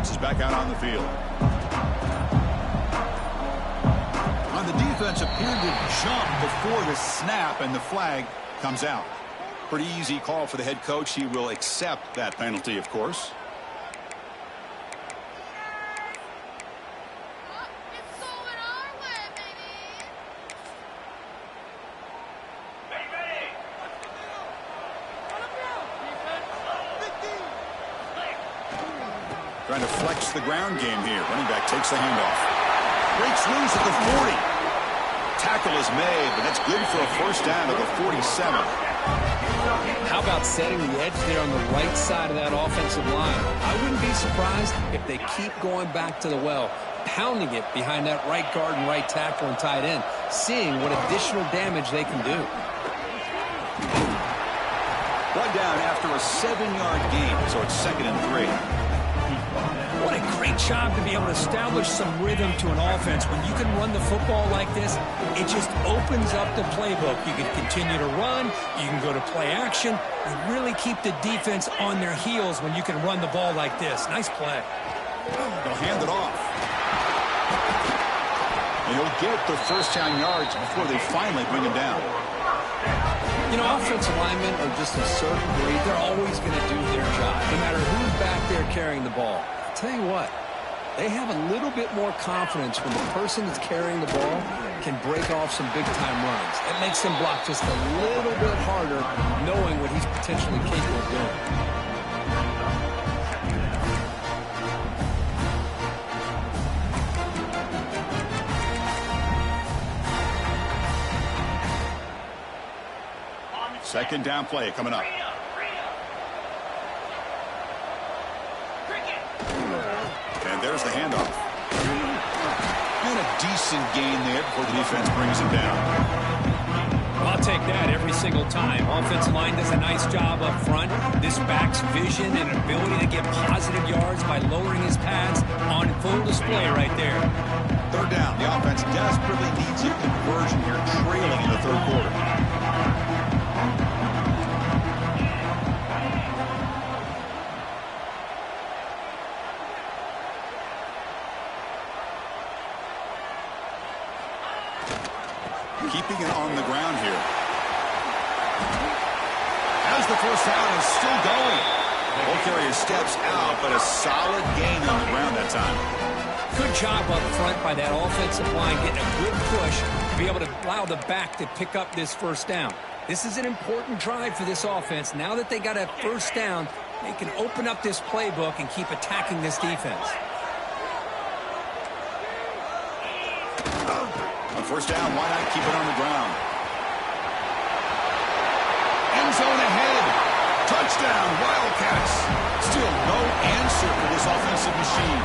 offense is back out on the field. On the defense appeared to jump before the snap, and the flag comes out. Pretty easy call for the head coach. He will accept that penalty, of course. Trying to flex the ground game here. Running back takes the handoff. Breaks loose at the 40. Tackle is made, but that's good for a first down at the 47. How about setting the edge there on the right side of that offensive line? I wouldn't be surprised if they keep going back to the well, pounding it behind that right guard and right tackle and tight end, seeing what additional damage they can do. Brought down after a 7-yard gain, so it's 2nd and 3. What a great job to be able to establish some rhythm to an offense. When you can run the football like this, it just opens up the playbook. You can continue to run. You can go to play action. You really keep the defense on their heels when you can run the ball like this. Nice play. They'll hand it off. And he'll get the first down yards before they finally bring him down. You know, offensive linemen are just a certain breed. They're always going to do their job, no matter who's back there carrying the ball. Tell you what, they have a little bit more confidence when the person that's carrying the ball can break off some big-time runs. It makes them block just a little bit harder, knowing what he's potentially capable of doing. Second down play coming up. And there's the handoff. And a decent gain there before the defense brings him down. I'll take that every single time. Offensive line does a nice job up front. This back's vision and ability to get positive yards by lowering his pads on full display right there. Third down. The offense desperately needs a conversion here, trailing in the third quarter. Keeping it on the ground here. As the first down is still going. Ball carrier steps out, but a solid gain on the ground that time. Good job up front by that offensive line, getting a good push to be able to allow the back to pick up this first down. This is an important drive for this offense. Now that they got a first down, they can open up this playbook and keep attacking this defense. On first down, why not keep it on the ground? End zone ahead. Touchdown, Wildcats. Still no answer for this offensive machine.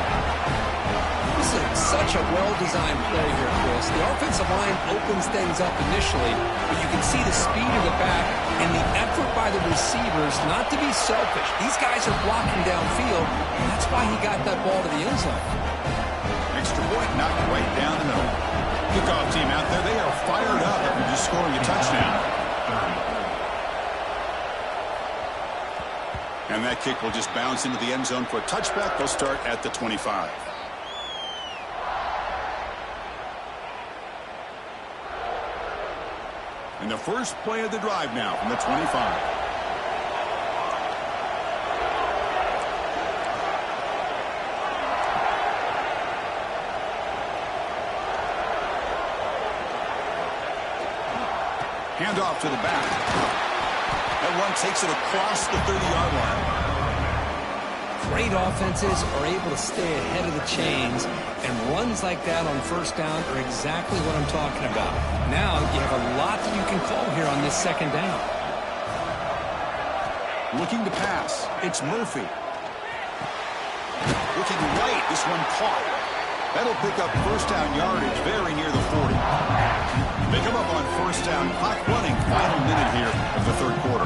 This is such a well-designed play here, Chris. The offensive line opens things up initially, but you can see the speed of the back and the effort by the receivers not to be selfish. These guys are blocking downfield, and that's why he got that ball to the end zone. Extra point knocked right down the middle. Kickoff team out there, they are fired up after just scoring a touchdown. And that kick will just bounce into the end zone for a touchback. They'll start at the 25. And the first play of the drive now from the 25. Handoff to the back. That one takes it across the 30-yard line. Great offenses are able to stay ahead of the chains, and runs like that on first down are exactly what I'm talking about. Now you have a lot that you can call here on this second down. Looking to pass. It's Murphy. Looking right. This one caught. That'll pick up first down yardage very near the 40. They come up on first down. Clock running. Final minute here of the third quarter.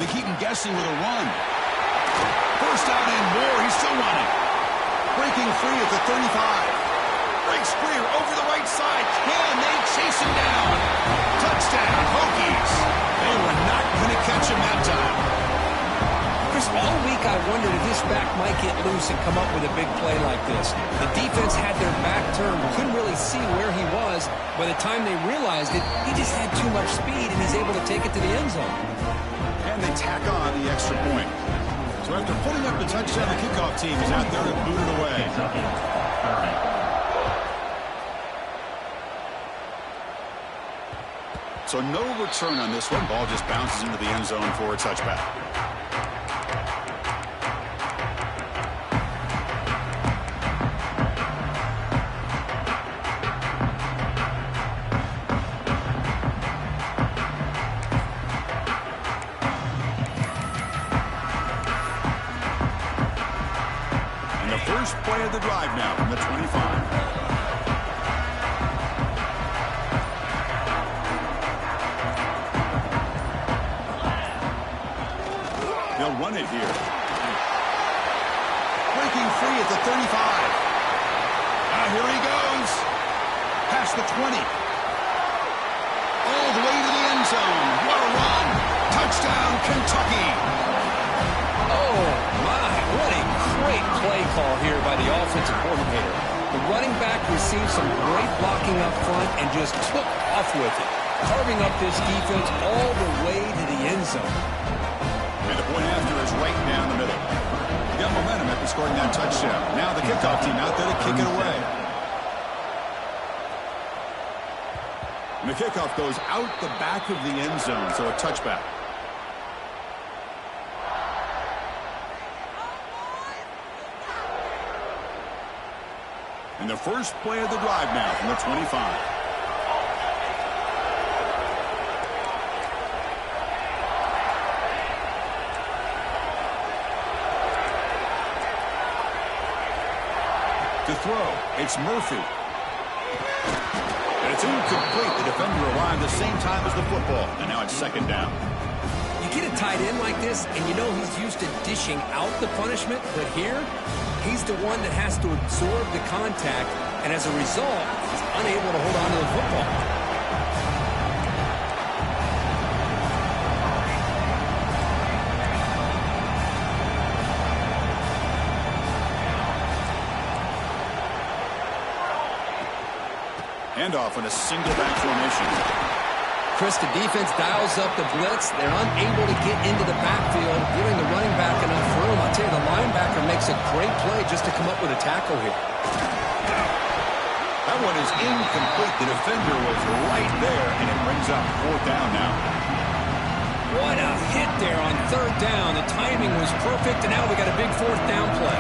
They keep him guessing with a run. First down and more. He's still running. Breaking free at the 35. Breaks free over the right side. Can they chase him down? All week I wondered if this back might get loose and come up with a big play like this. The defense had their back turned, couldn't really see where he was. By the time they realized it, he just had too much speed, and he's able to take it to the end zone. And they tack on the extra point. So after putting up the touchdown, the kickoff team is out there to boot it away. So no return on this one. Ball just bounces into the end zone for a touchback. And the first play of the drive now from the 25. They'll run it here. Breaking free at the 35. Here he goes. Past the 20. All the way to the end zone. What a run. Touchdown, Kentucky. Oh, my. What a great play call here by the offensive coordinator. The running back received some great blocking up front and just took off with it, carving up this defense all the way to the end zone. And the point after is right down the middle. He got momentum after scoring that touchdown. Now the kickoff team out there to kick it away. And the kickoff goes out the back of the end zone, so a touchback. And the first play of the drive now from the 25. To throw, it's Murphy. And it's incomplete. The defender arrived the same time as the football. And now it's second down. You get a tight end like this, and you know he's used to dishing out the punishment. But here, he's the one that has to absorb the contact. And as a result, he's unable to hold on to the football. Handoff in a single back formation. Chris, the defense dials up the blitz. They're unable to get into the backfield, giving the running back enough room. I'll tell you, the linebacker makes a great play just to come up with a tackle here. That one is incomplete. The defender was right there, and it brings up fourth down now. What a hit there on third down. The timing was perfect, and now we got a big fourth down play.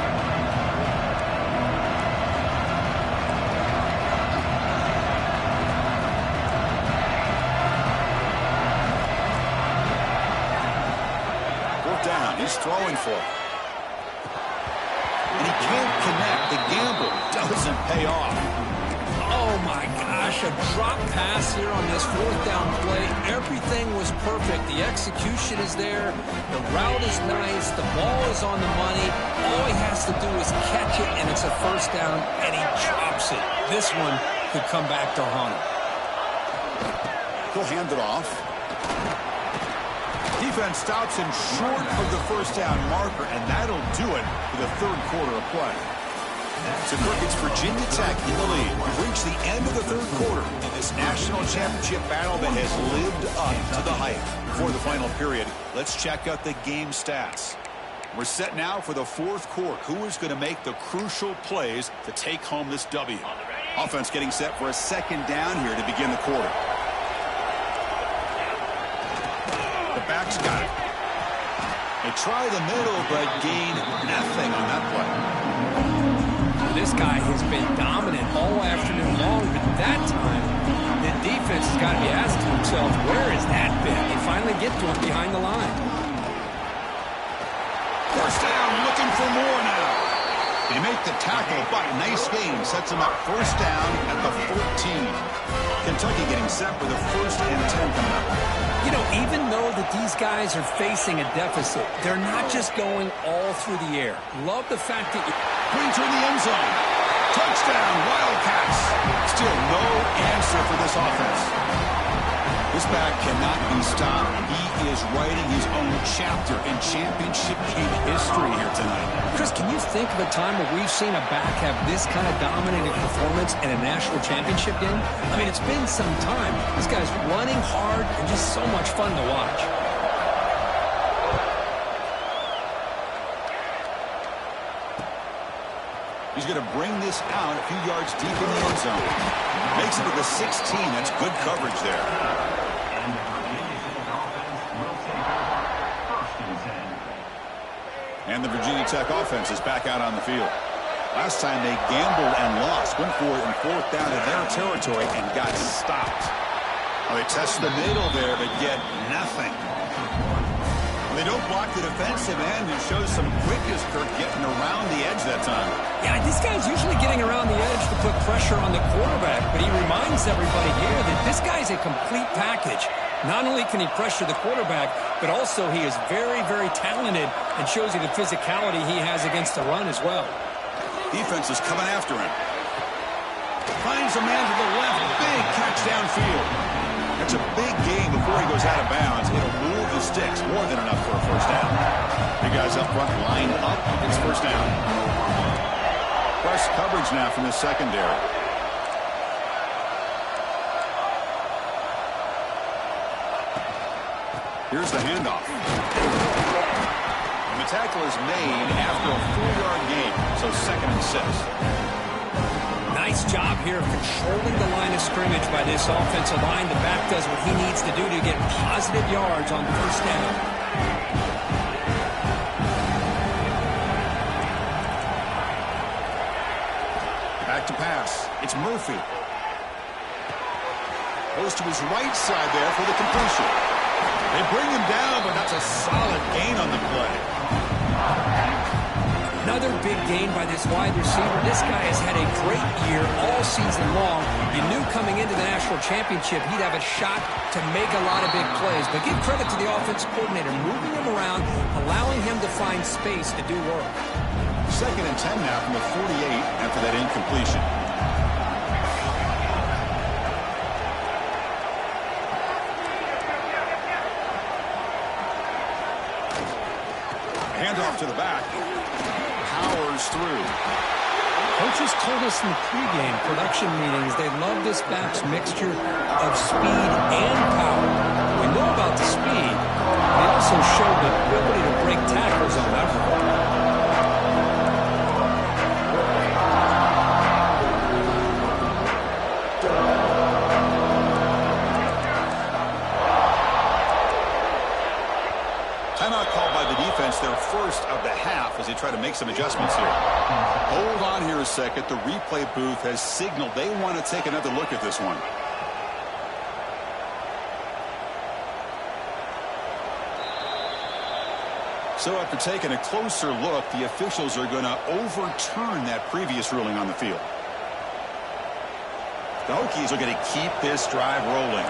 He's throwing for it. And he can't connect. The gamble doesn't pay off. Oh, my gosh. A drop pass here on this fourth down play. Everything was perfect. The execution is there. The route is nice. The ball is on the money. All he has to do is catch it, and it's a first down, and he drops it. This one could come back to haunt him. He'll hand it off. Defense stops him short of the first down marker, and that'll do it for the third quarter of play. So, Kirk, it's Virginia Tech in the lead. We've reached the end of the third quarter in this national championship battle that has lived up to the hype. Before the final period, let's check out the game stats. We're set now for the fourth quarter. Who is going to make the crucial plays to take home this W? Offense getting set for a second down here to begin the quarter. The back's got it. They try the middle, but gain nothing on that play. This guy has been dominant all afternoon long, but that time, the defense has got to be asking themselves, where has that been? They finally get to him behind the line. First down, looking for more now. They make the tackle, but nice game. Sets them up first down at the 14. Kentucky getting set for the 1st and 10 coming up. You know, even though that these guys are facing a deficit, they're not just going all through the air. Love the fact that Queens are in the end zone. Touchdown, Wildcats. Still no answer for this offense. This This back cannot be stopped. He is writing his own chapter in championship game history here tonight. Chris, can you think of a time where we've seen a back have this kind of dominating performance in a national championship game? I mean, it's been some time. This guy's running hard and just so much fun to watch. He's going to bring this out a few yards deep in the end zone. Makes it to the 16. That's good coverage there. And the Virginia Tech offense is back out on the field. Last time they gambled and lost. Went for it in fourth down in their territory and got stopped. Well, they test the middle there but get nothing. They don't block the defensive end and shows some quickness, Kirk, getting around the edge that time. Yeah, this guy's usually getting around the edge to put pressure on the quarterback, but he reminds everybody here that this guy's a complete package. Not only can he pressure the quarterback, but also he is very, very talented and shows you the physicality he has against the run as well. Defense is coming after him. Finds a man to the left. Big catch downfield. That's a big gain before he goes out of bounds. It'll move the sticks. More than enough for a first down. Big guys up front line up. It's first down. Press coverage now from the secondary. Here's the handoff. And the tackle is made after a 4-yard gain. So 2nd and 6. Nice job here of controlling the line of scrimmage by this offensive line. The back does what he needs to do to get positive yards on first down. Back to pass. It's Murphy. Goes to his right side there for the completion. They bring him down, but that's a solid gain on the play. Another big gain by this wide receiver. This guy has had a great year all season long. You knew coming into the national championship he'd have a shot to make a lot of big plays. But give credit to the offensive coordinator, moving him around, allowing him to find space to do work. 2nd and 10 now from the 48 after that incompletion. Handoff to the back. Powers through. Coaches told us in the pregame production meetings they love this back's mixture of speed and power. We know about the speed. They also showed the ability to break tackles on that one. Timeout called by the defense, their first of the half, as they try to make some adjustments here. Hold on here a second. The replay booth has signaled they want to take another look at this one. So after taking a closer look, the officials are going to overturn that previous ruling on the field. The Hokies are going to keep this drive rolling.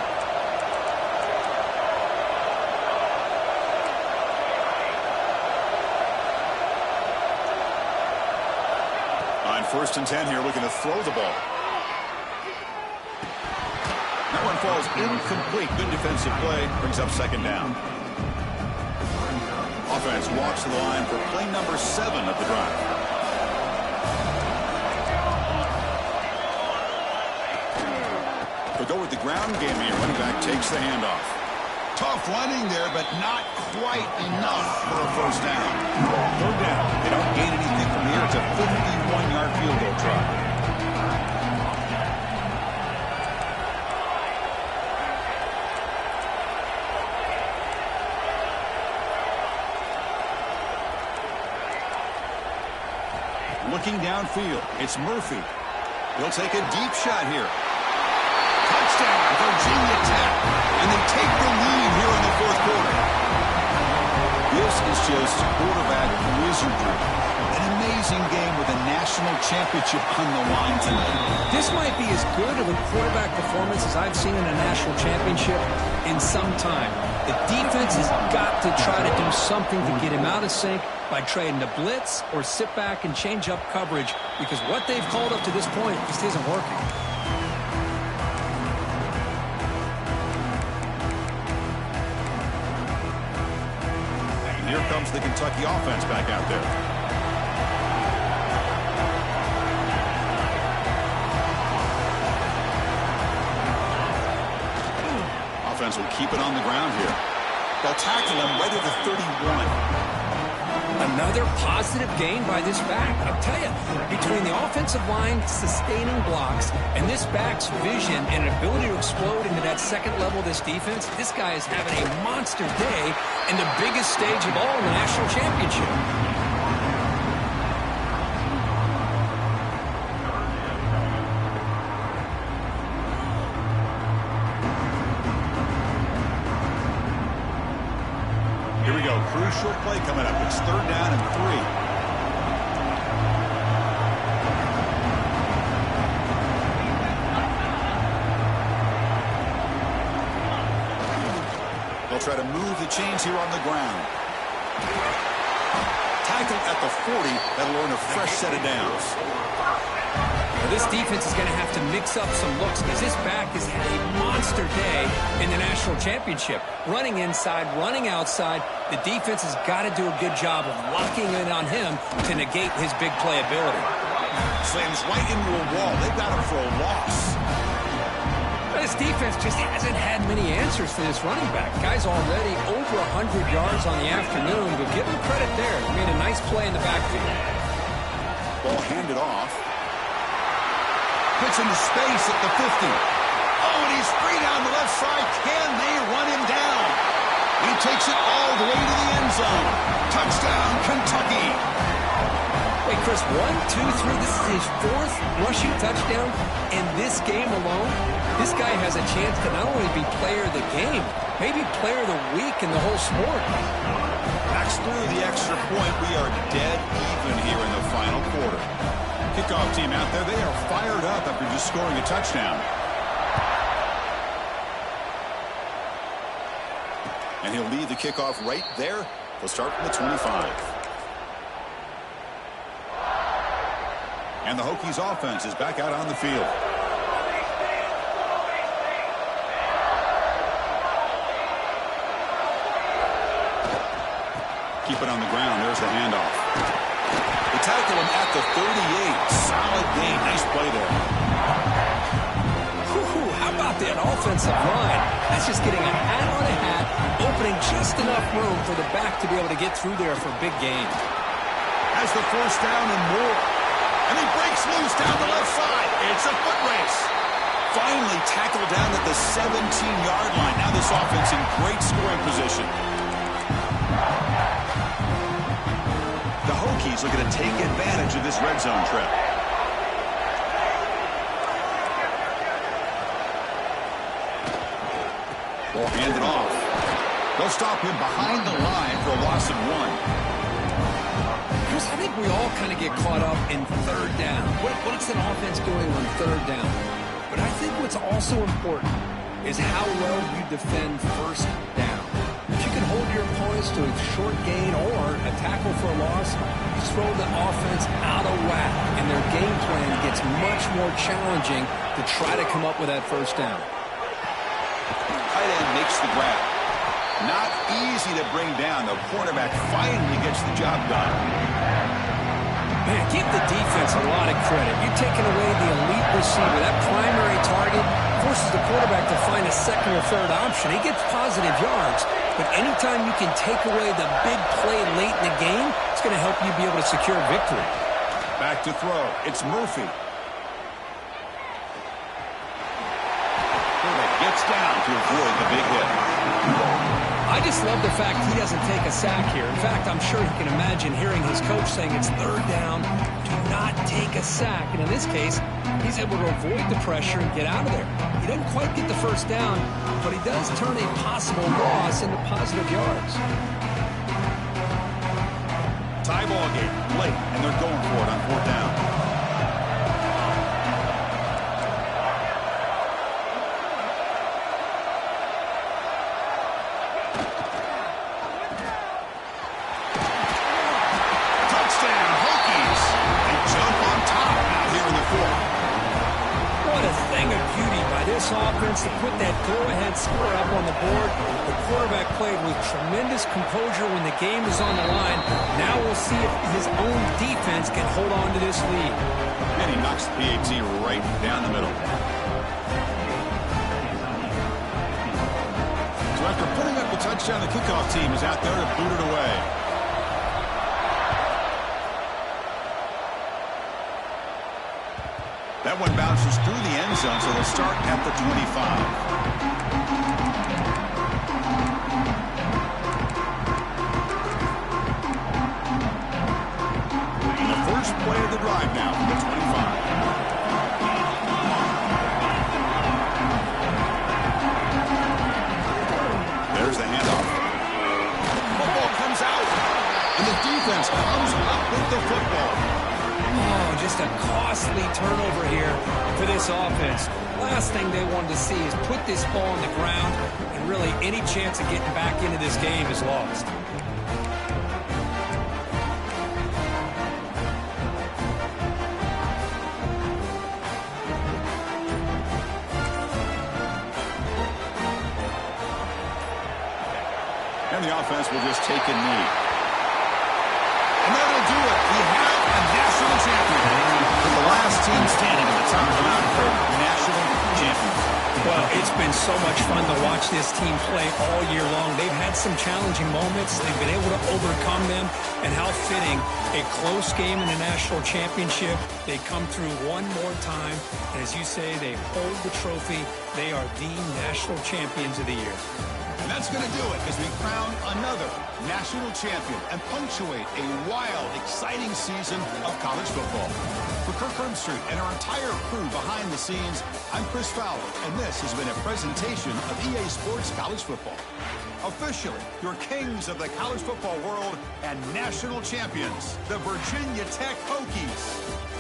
On 1st and 10 here, looking to throw the ball. That one falls incomplete. Good defensive play. Brings up 2nd down. Offense walks to the line for play number 7 of the drive. They'll go with the ground game here. Running back takes the handoff. Tough running there, but not quite enough for a first down. 3rd down. They don't gain anything from here. It's a 51-yard field goal try. Looking downfield, it's Murphy. He'll take a deep shot here. Touchdown, Virginia Tech. And they take the lead here in the 4th quarter. This is just quarterback wizardry. An amazing game with a national championship on the line tonight. This might be as good of a quarterback performance as I've seen in a national championship in some time. The defense has got to try to do something to get him out of sync by trading the blitz or sit back and change up coverage, because what they've called up to this point just isn't working. Here comes the Kentucky offense back out there. Offense will keep it on the ground here. They'll tackle him right at the 31. Another positive gain by this back. I'll tell you, between the offensive line sustaining blocks and this back's vision and ability to explode into that second level of this defense, this guy is having a monster day in the biggest stage of all, the national championship. Crucial play coming up. It's 3rd down and 3. They'll try to move the chains here on the ground. Tackle at the 40. That'll earn a fresh set of downs. Well, this defense is going to have to mix up some looks because this back has had a monster day in the national championship. Running inside, running outside. The defense has got to do a good job of locking in on him to negate his big play ability. Slams right into a wall. They've got him for a loss. But this defense just hasn't had many answers for this running back. Guy's already over 100 yards on the afternoon, but give him credit there. He made a nice play in the backfield. Ball handed off. Puts into space at the 50. Oh, and he's free down the left side. Can they run him down? He takes it all the way to the end zone. Touchdown, Kentucky. Wait, Chris, 1, 2, 3. This is his 4th rushing touchdown in this game alone. This guy has a chance to not only be player of the game, maybe player of the week in the whole sport. Backs through the extra point. We are dead even here in the final quarter. Kickoff team out there, they are fired up after just scoring a touchdown. And he'll lead the kickoff right there. They'll start from the 25. And the Hokies offense is back out on the field. Keep it on the ground. There's the handoff. They tackle him at the 38. Solid game. Nice play there. How about that offensive line? That's just getting a hat on a hat, opening just enough room for the back to be able to get through there for a big gain. Has the 1st down and more. And he breaks loose down the left side. It's a foot race. Finally tackled down at the 17-yard line. Now this offense in great scoring position. The Hokies looking to take advantage of this red zone trip. Ball handed off. They'll stop him behind the line for a loss of 1. Chris, I think we all kind of get caught up in 3rd down. What's an offense doing on 3rd down? But I think what's also important is how well you defend 1st down. If you can hold your opponents to a short gain or a tackle for a loss, you throw the offense out of whack, and their game plan gets much more challenging to try to come up with that 1st down. Tight end makes the grab. Not easy to bring down. The quarterback finally gets the job done. Man, give the defense a lot of credit. You're taking away the elite receiver. That primary target forces the quarterback to find a 2nd or 3rd option. He gets positive yards, but anytime you can take away the big play late in the game, it's going to help you be able to secure victory. Back to throw. It's Murphy. Quarterback gets down to avoid the big hit. I just love the fact he doesn't take a sack here. In fact, I'm sure he can imagine hearing his coach saying it's 3rd down, do not take a sack. And in this case, he's able to avoid the pressure and get out of there. He doesn't quite get the 1st down, but he does turn a possible loss into positive yards. Tie ball game late, and they're going for it on 4th down. this offense to put that go-ahead score up on the board. The quarterback played with tremendous composure when the game is on the line. Now we'll see if his own defense can hold on to this lead. And he knocks the PAT right down the middle. So after putting up the touchdown, the kickoff team is out there to boot it away. That one bounces through the end zone, so they'll start at the 25. The first play of the drive now from the 25. There's the handoff. Football comes out, and the defense comes up with the football. Oh, just a costly turnover here for this offense. Last thing they wanted to see is put this ball on the ground, and really any chance of getting back into this game is lost. And the offense will just take a knee. And that'll do it. We have a national champion. With the last team standing at the top of the mountain for national champions. Well, it's been so much fun to watch this team play all year long. They've had some challenging moments. They've been able to overcome them. And how fitting, a close game in the national championship. They come through one more time. And as you say, they hold the trophy. They are the national champions of the year. And that's going to do it as we crown another national champion and punctuate a wild, exciting season of college football. For Kirk Herbstreit and our entire crew behind the scenes, I'm Chris Fowler, and this has been a presentation of EA Sports College Football. Officially, your kings of the college football world and national champions, the Virginia Tech Hokies.